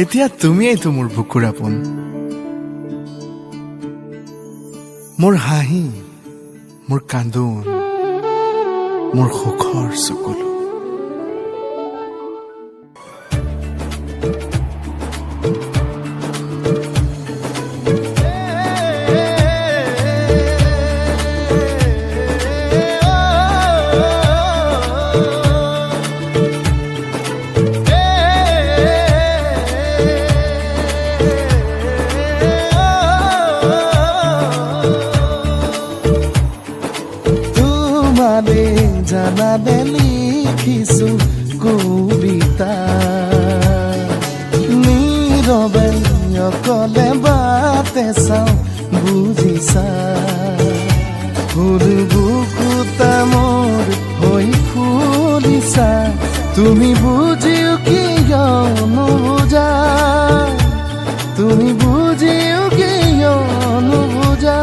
এতিয়া তুমিয়েইতো মোৰ বুকুৰ আপোন, মোৰ হাঁহি, মোৰ কান্দোন, মোৰ সুখৰ চকুলো। জানানে লিখিছো কবিতা, নীৰৱে অকলে বাটে চাওঁ বুজিছা, ফুল বুকুতা মোৰ হৈ ফুলিছা, তুমি বুজিও কিয় নুবুজা, তুমি বুজিও কিয় নুবুজা।